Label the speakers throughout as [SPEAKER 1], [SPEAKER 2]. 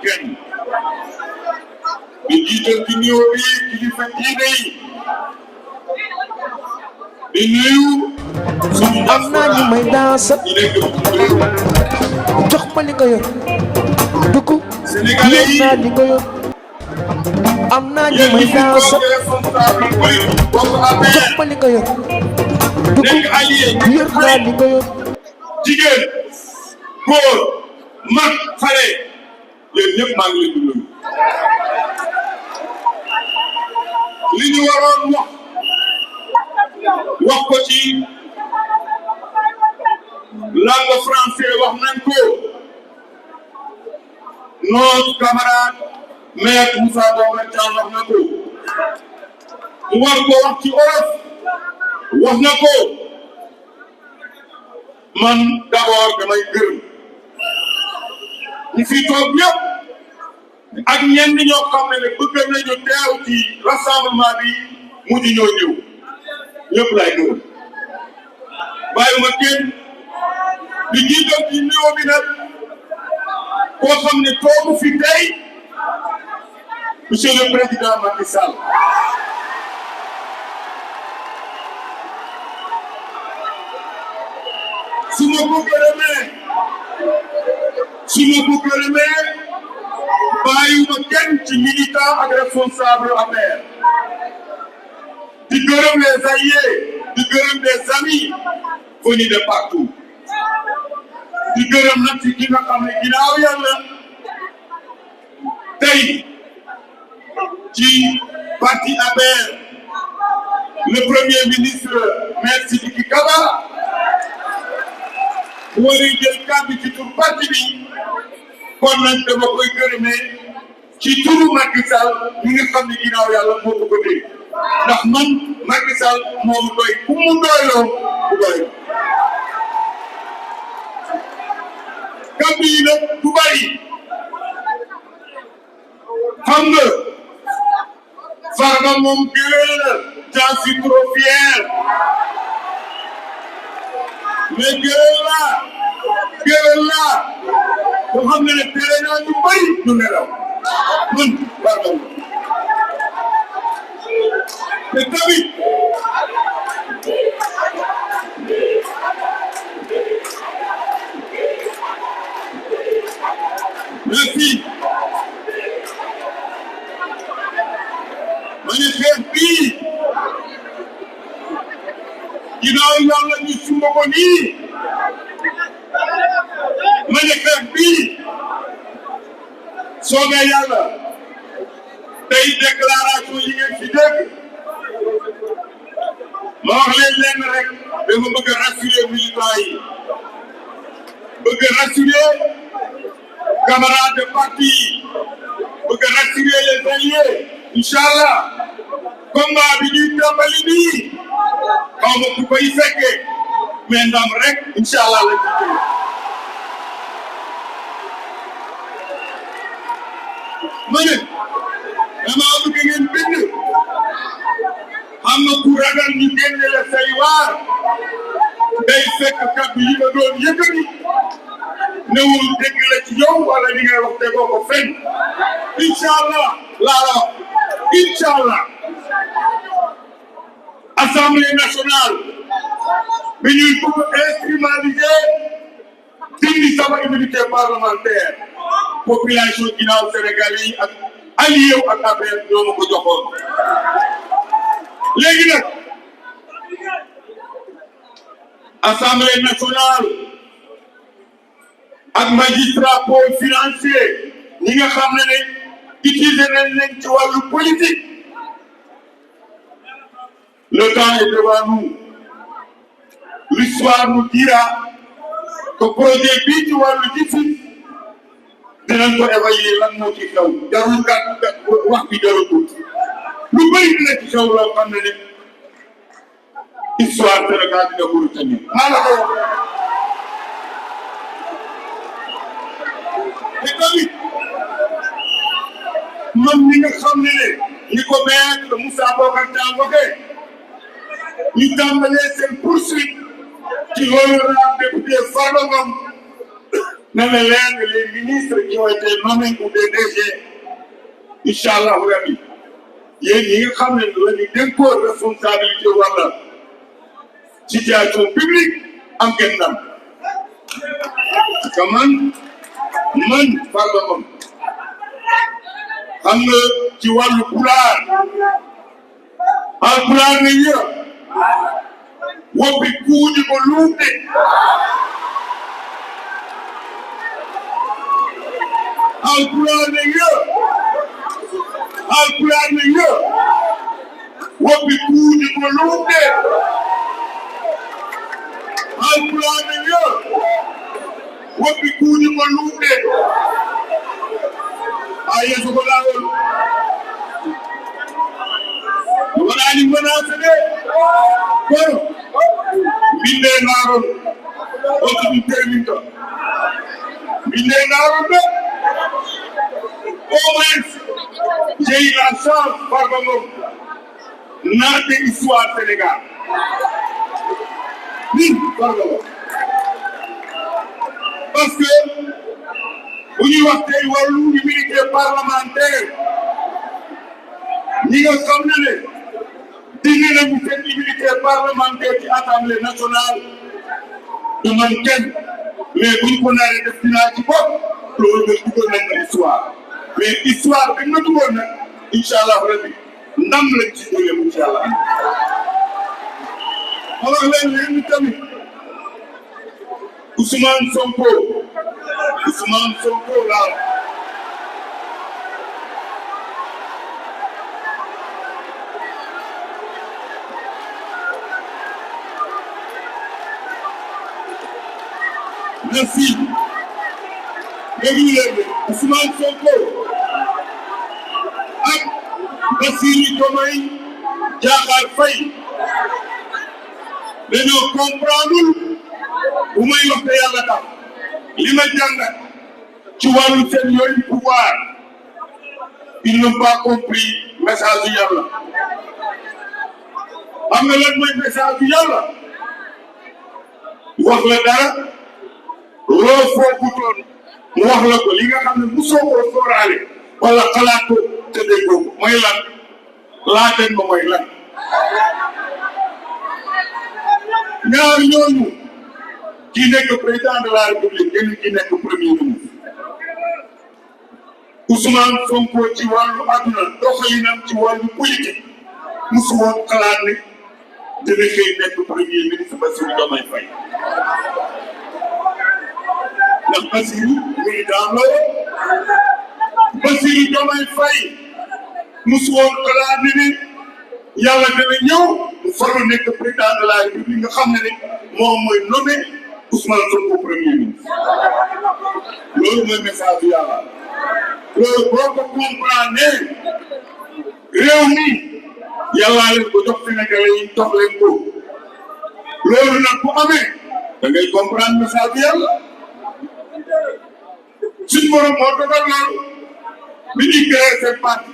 [SPEAKER 1] kenn di jiital ci nuyoo bi kilifa diine yi di nuyu suñu
[SPEAKER 2] am naa ñu may daasa jox ma li nga yor dugg
[SPEAKER 1] Sénégalais yi
[SPEAKER 2] naa li nga yor am naa ñu may daasa jox ma li nga yor dugg naa li nga yor
[SPEAKER 1] jigéen góor mag xale yéen ñëpp maa ngi leen di nuyu li ñu waroon wax ko ci langue français wax nañ ko notre camarade maître Moussa Bocar Thiam wax na ko mu war ko wax ci wolof wax na ko man d'abord damay gërëm ñi fi toog yëpp ak ñenn ñoo xam ne bëgg nañu teew ci rassemblement bi mujj ñoo ñëw ñëpp laay gërëm bàyyiwuma kenn di jiital ci nuyoo bi nag koo xam ne toogu fi tey monsieur le président Macky Sall su ma ko gërëmee bàyyiwuma kenn ci militant ak responsable APR di gërëm les alliés di gërëm des amis venus de partout di gërëm nag ci ki nga xam ne ginnaaw yàlla tey ci parti APR le premier ministre maître Sidiki Kaba wari jël kàddu ci tur parti bi kon nag dama koy gërëmee ci turu Macky Sall ñi nga xam ne ginnaaw yàlla moo ko ko dégg ndax man Macky Sall moo mu doy ku mu doyloo bu doy kàddu yi nag du bari xam nga Farba moom géwél la j'en suis trop fier mais géwél la boo xam ne tere naa ñu bari du nelaw man Farba te tamit merci ma ne xeex bii ginnaaw yàlla ñu sumba ko nii ma ne xeex bii soobee yàlla tey déclaration yi ngeen fi dégg ma wax leen lenn rek dama bëgg a rassurer militants yi bëgg a rassurer camarades de parti yi bëgg a rassurer les alliés inchallah combat bi ñuy tàmbali nii xaw ma ku koy fekkee mais ndam rek inchallah la ci jël ma ne dama bëgg ngeen bind xam nga ku ragal ñu génne la say waar day fekk kàddu yi nga doon yëkkati newul dégg la ci yow wala li ngay wax tegoo ko fenn inchallah laa la wax inchallah assemblée nationale bi ñuy bëgg instrumentaliser dindi sama immunité parlementaire population ginnaaw Sénégalais yi ak allié wu ak APR ñoo ma ko joxoon léegi nag assemblée nationale ak magistrat pôle financier ñi nga xam ne utiliser nañ leen ci wàllu politique le temps est devant nous l'histoire nous dira que projet bii ci wàllu justice dinañ ko évaluer lan moo ci xew jarul gàtt wax bi jarul lu bëri dina ci xew loo xam ne histoire Sénégal dina ko retenir maa la ko wax te tamit man mi nga xam ne ni ko maître Moussa Bocar Thiam waxee ñu tàmbalee seen poursuite ci l'honorable député Farba Ngom na les ministres qui ont été nommés ou des DG incha allah rabi yéen ñi nga xam ne la ñu dénkoon responsabilité wala situation publique am ngeen ndam parce que man Farba Ngom xam nga ci wàllu pulaar alpulaar ne yë woppi kuuji ko luumde alpulaar ne yë woppi kuuji ko luumde alpulaar ne yë woppi kuuji ko luumde a yeeso ko laawol waɗaani menace de kono mbinde naaron o tumi terminta mbinde naaron de au moins j'ai eu la chance Farba Ngom naate histoire Sénégal min Farba Ngom parce que bu ñuy wax tey wàllu immunité parlementaire ñi nga xam ne dindi nañu seen immunité parlementaire ci assemblée nationale du man kenn mais buñ ko naree def dinaa ci bopp loolu nag dugal nañ ma histoire mais histoire bi nga dugal nag incha allah rabbi ndam lañ ci jógee incha allah. ma wax leen tamit Ousmane Sonko laa merci déglu leen Ousmane Sonko ak Bassirou Diomaye Diakhar Faye dañoo comprendre bu may wax te yàlla tax li ma jàngat ci wàllu seen yooyu pouvoir ils n'ont pas compris message yu yàlla xam nga lan mooy message yu yàlla wax la dara loo foogutoon mu wax la ko li nga xam ne musoo koo sóoraale wala xalaat ko te déggoo ko mooy lan laateen ba mooy lan ñaar ñooñu ki nekk président de la république kenn ki nekk premier ministre Ousmane Sonko ci wàllu àdduna doxalinam ci wàllu politique musu woon xalaat ne dina xëy nekk premier ministre Bassirou Diomaye Faye ndax Bassirou militant la Bassirou Diomaye Faye musu woon xalaat ne yàlla dana ñëw mu faru nekk président de la république nga xam ne moom mooy nommé Ousmane Sonko premier ministre loolu mooy message bi yàlla loolu boo ko comprendre réew mi yàllaa leen ko jox Sénégalais yi jox leen ko loolu nag bu amee da ngay comprendre message bi yàlla suñu borom moo dogal loolu bi ñuy créé seen parti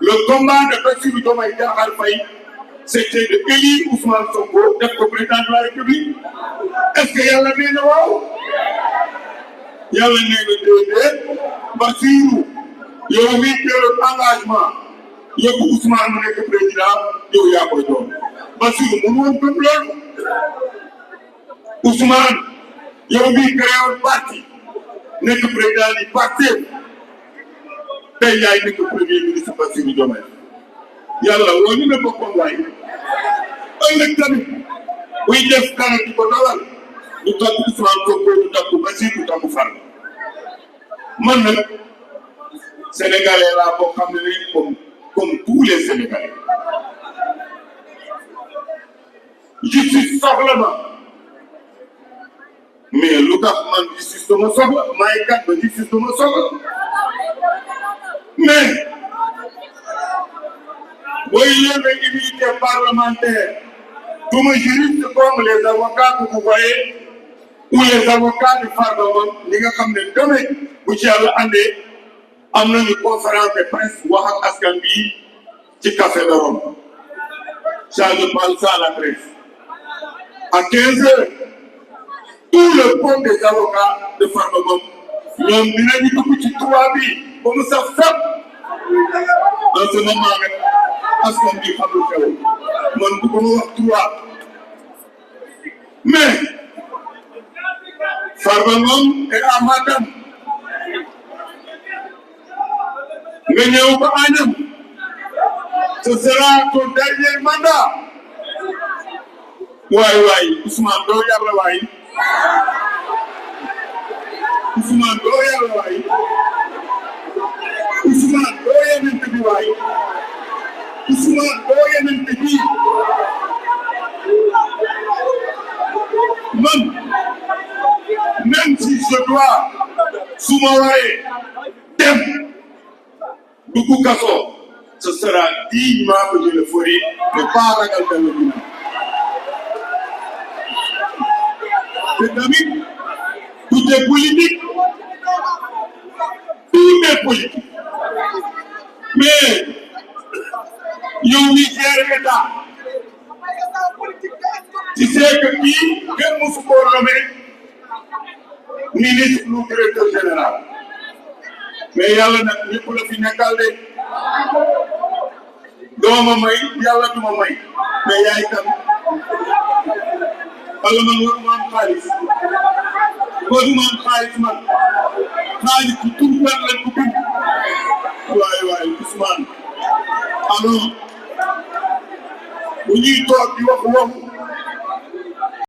[SPEAKER 1] le combat de Bassirou Diomaye Diakhar Faye c'était de élire Ousmane Sonko def ko président de la République est-ce que yàlla nee na waaw yàlla nee na déedéet Bassirou yow mii jëloon engagement yóbbu Ousmane mu nekk président yow yaa koy doon Bassirou mënu woon gëm loolu Ousmane yow mii créé woon parti nekk président di Pastef tey yaay nekk premier ministre Bassirou Diomaye yàlla woo ñu ne boppam waay ëllëg tamit buy def dara di ko dalal ñu tàgg Ousmane Sonko ñu tàgg Bassirou ñu tàgg Farba man nag Sénégalais laa boo xam ne comme tous les Sénégalais justice soxla ma mais lu tax man justice dama soxla maay kat ba justice dama soxla mais booy lever immunité parlementaire duma juriste comme les avocats que vous voyez ou les avocats de Farba Ngom li nga xam ne demain bu ci yàlla andee am nañu conférence de presse wax ak askan bi ci Café de Rome ça je parle ça à la presse à 15 heures tout le pont des avocats de Farba Ngom ñoom dinañu dugg ci droit bi ba mu sax fépp en ce moment nag askan bi xamul xew man bu ko wax droit mais Farba Ngom est à Matam nga ñëw ba Agnam ce sera ton dernier mandat waay Ousmane doo yàlla waay Ousmane doo yàlla waay Ousmane doo yenente bi waay Ousmane doo yenente bi man même si je dois su ma waree dem dugg kaso ce sera dignement que je le ferai mais pas ragal dana dina te tamit tout est politique tout est politique mais yow mi gère état tu sais que kii kenn mosu koo nommé ministre ou directeur général mais yàlla nag ñëpp la fi nekkal de doo ma may yàlla du ma may mais yaay kan wala man waruma am xaalis man xaalis bi tur kan lañ ko bind waay Ousmane alors bu ñuy toog di wax waxu